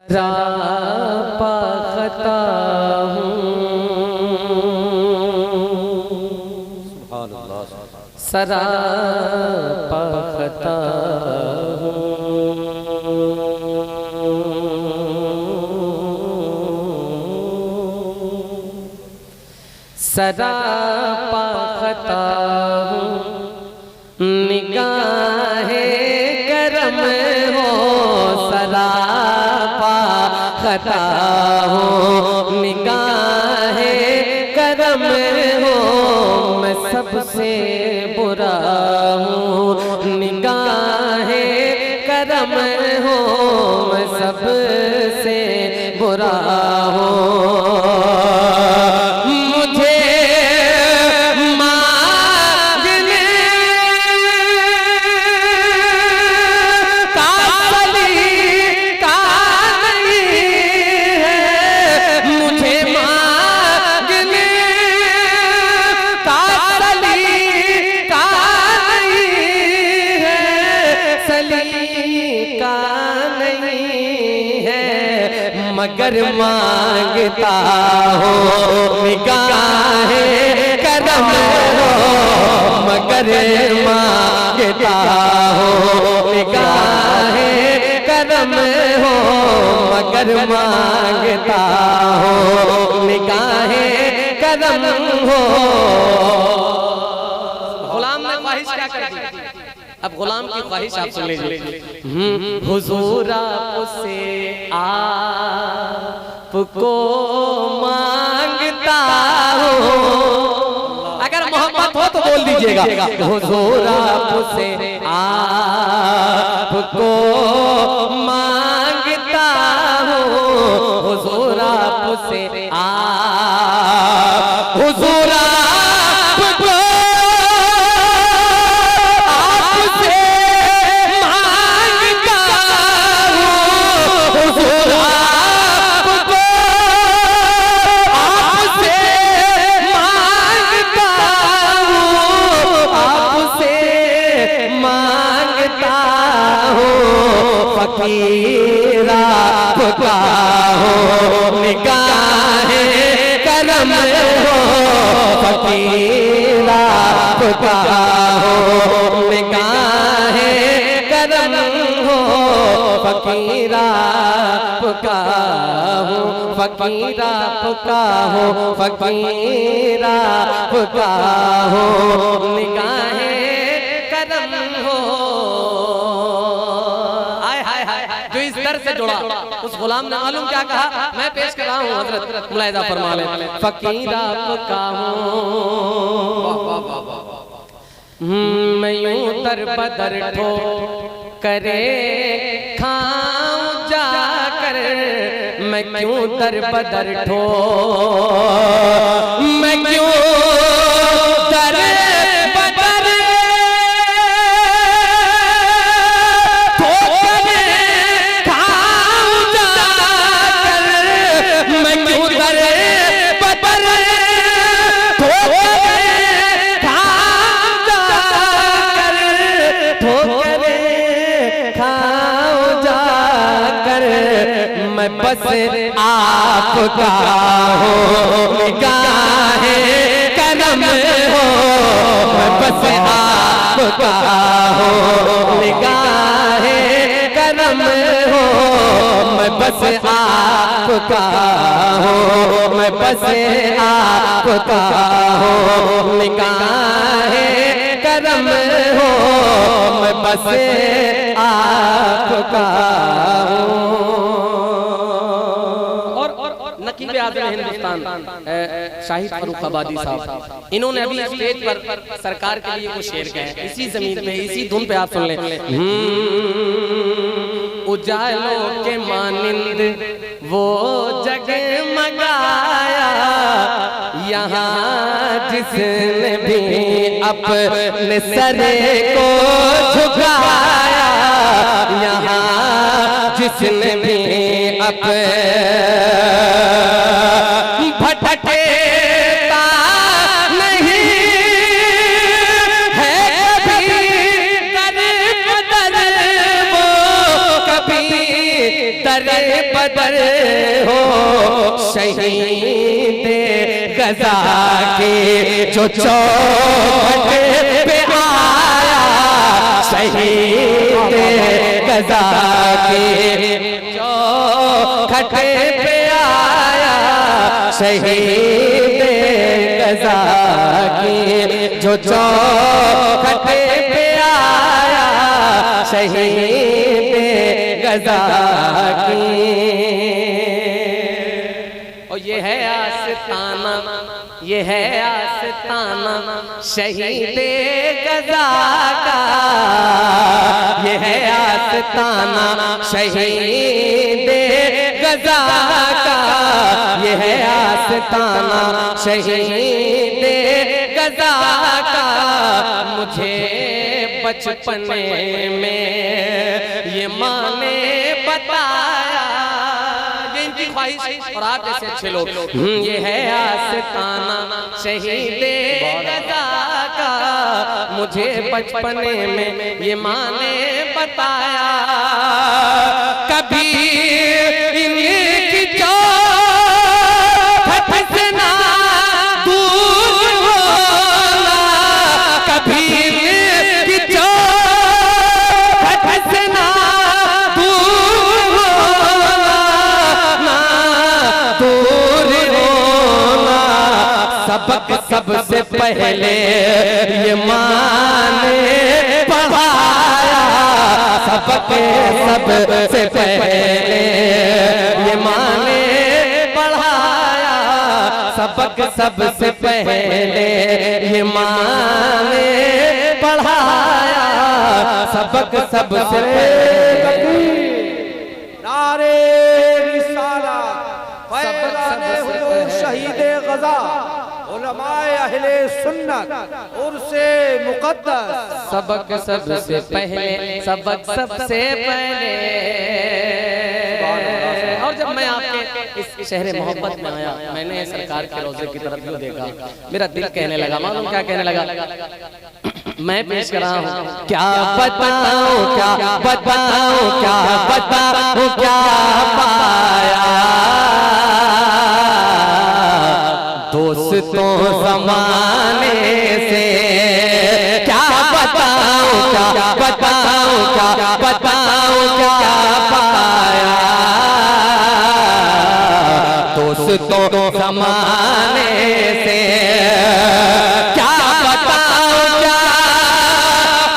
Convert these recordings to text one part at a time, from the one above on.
सरापा खता हूँ, सरापा खता हूँ, सरापा खता हूँ, निगाहे करम हो सरापा खता हूँ, निगाहे करम हो मैं सबसे बुरा हूँ, निगाहे करम हो मैं सबसे बुरा हूँ। मगर मांगता हो निगाहे करम हो, मगर मांगता हो निगाहे करम हो, मगर मांगता हो निगाहे करम हो। गुलाम ने ख्वाहिश क्या कर दी? अब गुलाम की ख्वाहिश आप सुन लीजिए। हुजूर आपसे आपको मांगता हूँ, अगर मोहब्बत हो तो बोल दीजिएगा। हुजूर आपसे आपको मांगता हूँ, हुजूर आपसे हुजूर फकीरा फुका हो निगाहे करम हो, फकीरा फुका हो निगाहे करम हो, फकीरा फुका हो, फकीरा फुका हो, फकीरा फुका हो निगाहे करम हो। से जुड़ा उस गुलाम ने मालूम क्या कहा, मैं पेश कर रहा हूँ, हजरत मुलाहिजा फरमा लें। फकीरा फुका हूँ मैं यूं दर बदर ठो करे खाऊं जाकर, मैं क्यों दर बदर ठो, मैं क्यों दर बस आपका हो निगाहे करम हो, बस आपका हो निगाहे करम हो, मैं बस आपका हो, मैं बस आपका हो निगाहे करम हो, मैं बस आपका हो। नकीब आज़म हिंदुस्तान शाहिद फर्रुखाबादी साहब, इन्होंने अभी स्टेज पर सरकार के लिए वो शेर कहे, इसी जमीन पे इसी धुन पे आप सुन लें। उजालों के मानिंद वो जगमगाया, यहाँ जिसने भी अपने सर को झुकाया, यहाँ जिसने भी भटकेता नहीं है कभी दर बदर, वो कभी दर पर हो शहीद गजा के जो चौखट पे आया, शहीद गजा के चौखट पे आया, शहीद गजा के जो चौखट पे आया, शहीद गजा की। और ये है आस्ताना, ये है आस्ताना शहीद गजा का, ये है आस्ताना शहीद गजा का, ये है आस्ताना शहीद गजा का। मुझे बचपन में ये माँ ने बताया, ये इनकी ख्वाहिश और आप जैसे अच्छे लोग, ये है आस्ताना शहीद गजा का, मुझे बचपन में ये माँ ने बताया। कभी इनकी चौखट से ना दूर होना, कभी इनकी चौखट से ना दूर होना, ना दूर होना। सबक सबसे पहले ये माँ ने पढ़ाया, सबक सबसे पहले ये माँ ने पढ़ाया, सबक सबसे पहले ये माँ ने पढ़ाया, सबक सबसे पहले। नारे रिसाला फैज़ाने हुजूर शहीद गजा, उलमाए अहले सुन्नत उर्से मुक़द्दस। सबक सबसे पहले, सबक सबसे पहले। और जब मैं आपके इस शहर मोहब्बत में आया, मैंने सरकार के रोजे की तरफ यूं देखा, मेरा दिल कहने लगा, मालूम क्या कहने लगा? मैं पेश कर रहा हूँ, क्या बताऊं, क्या बताऊं, क्या बताऊं, क्या पाया दोस्तों ज़माने से। क्या बताऊं, क्या बताऊं, क्या बताऊं, क्या पाया दोस्तों ज़माने से। क्या बताऊं, क्या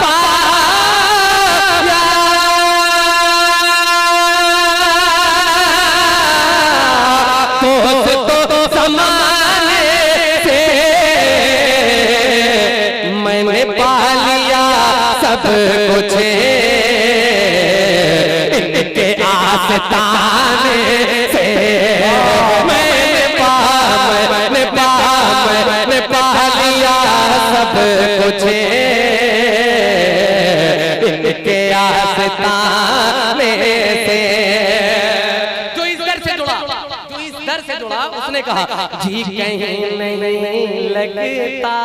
पाया दोस्तों ज़माने से। मैंने पा लिया सब कुछ इनके आस्ताने से। मैंने पा लिया सब कुछ इनके आस्ताने से। जो इस दर से जुड़ा, जो इस दर से जुड़ा, उसने कहा जी कहीं नहीं लगता,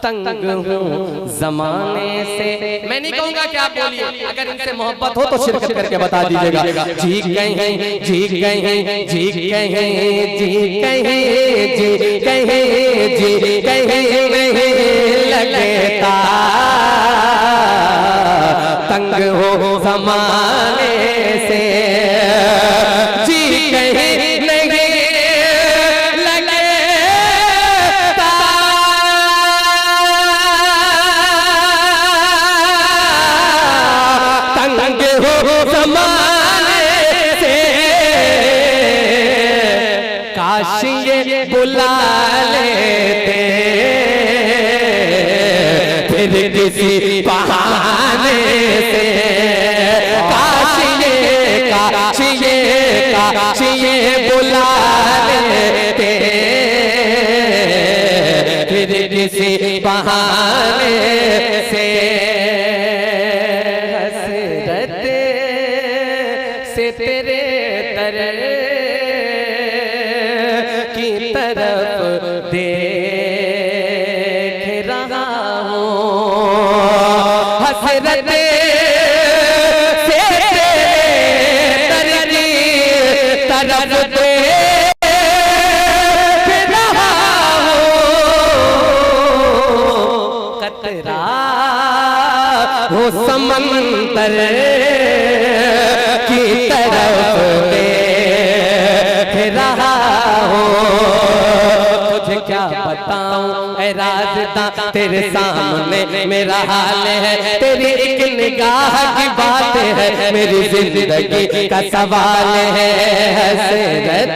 तंग हूँ जमाने से। मैं नहीं कहूँगा कि आप बोलिए, अगर इनसे मोहब्बत हो तो शिरकत करके बता दीजिएगा। जी कहीं, जी कहीं, जी कहीं, जी कहीं, जी कहीं, जी कहीं नहीं लगता, तंग हो जमाने से। जी कहीं नहीं लगता, तंग हो जमाने से। काश ये बुला लेते फिर किसी बहाने से। काश ये बुला लेते फिर किसी बहाने से। हसरत से तेरे दर की तरफ देख रहा हूँ, हसरत से तेरे ऐ राज़दां तेरे सामने मेरा हाल है, तेरी एक निगाह की बात है, मेरी जिंदगी का सवाल है। हसरत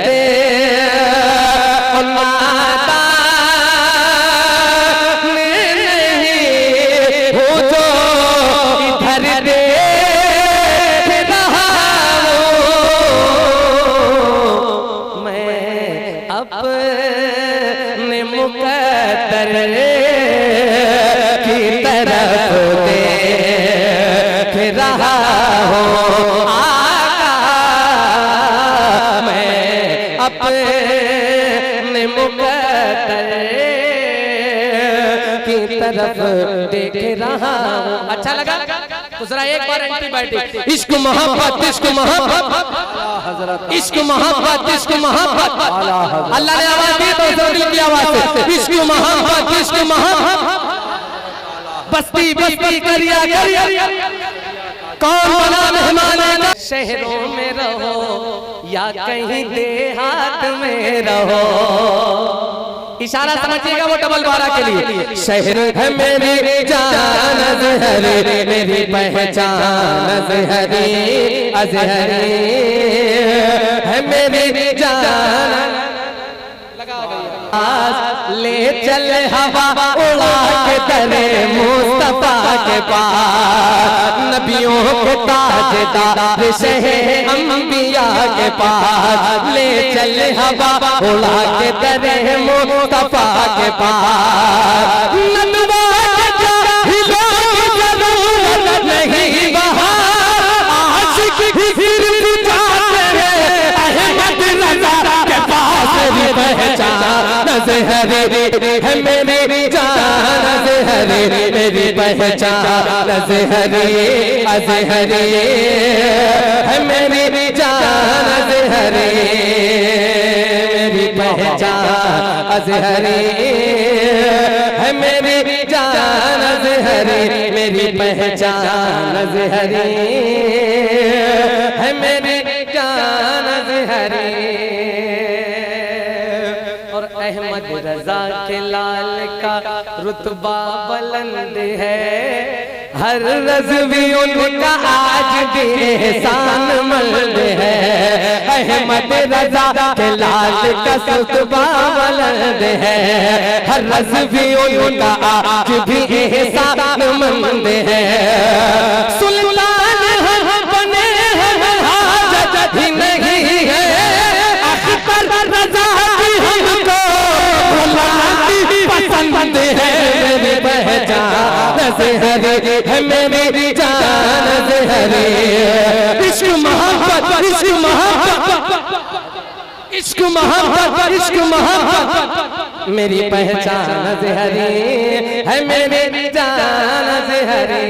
अपने मुक़द्दर की तरफ देख रहा हूँ आका, मैं अपने मुक़द्दर की तरफ देख रहा हूँ। अच्छा लगा तो जरा एक बार एंटीबायोटिक। इश्क मोहब्बत, इश्क मोहब्बत, इश्क मोहब्बत, इश्क मोहब्बत। अल्लाह ने आवाज दी तो दिल की आवाज से। इश्क मोहब्बत, इश्क मोहब्बत, बस्ती बस्ती करिया करिया, कौन बना मेहमान का। शहरों में रहो या कहीं देहात में रहो, इशारा समझिएगा वो डबल बारा के लिए। शहर है मेरी जान अज़हरी, मेरी पहचान अज़हरी, अज़हरी है मेरी जान। ले चल हवा उड़ा के दरे मुस्तफा के पास, नबियों के ताजदार शहे अंबिया के पास। ले चल हवा उड़ा के दरे मुस्तफा के पास, नबवा के जाहिलों की जरूरत नहीं वहाँ, आशिक ही सिर्फ जाते हैं अहमद रज़ा के पास। मेरी पहचान अज़हरी है, मेरी जान अज़हरी, मेरी पहचान अज़हरी, अज़हरी है मेरी जान अज़हरी, मेरी पहचान अज़हरी है, मेरी जान अज़हरी, मेरी पहचान अज़हरी है, मेरी जान अज़हरी। और अहमद रज़ा के लाल का रुतबा बुलंद है, हर रज़वी उनका आज भी एहसान मंद है। अहमद रज़ा के लाल का रुतबा बुलंद है, हर रज़वी उनका आज भी एहसान मंद है। सुल्तान बने हैं हाजत ही नहीं है, अख्तर रज़ा पसंद है। मेरी पहचान अज़हरी है, मेरी जान अज़हरी। इश्क मोहब्बत, इश्क मोहब्बत, इश्क मोहब्बत, इश्क मोहब्बत, मेरी पहचान अज़हरी है, मेरी जान अज़हरी।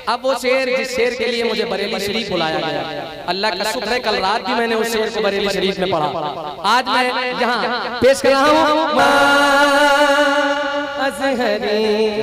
अब वो शेर जिस शेर के लिए मुझे बरेली शरीफ बुलाया गया, अल्लाह का शुक्र है कल रात भी मैंने उस शेर को बरेली शरीफ में पढ़ा। आज मैं यहाँ पेश कर रहा हूँ अज़हरी।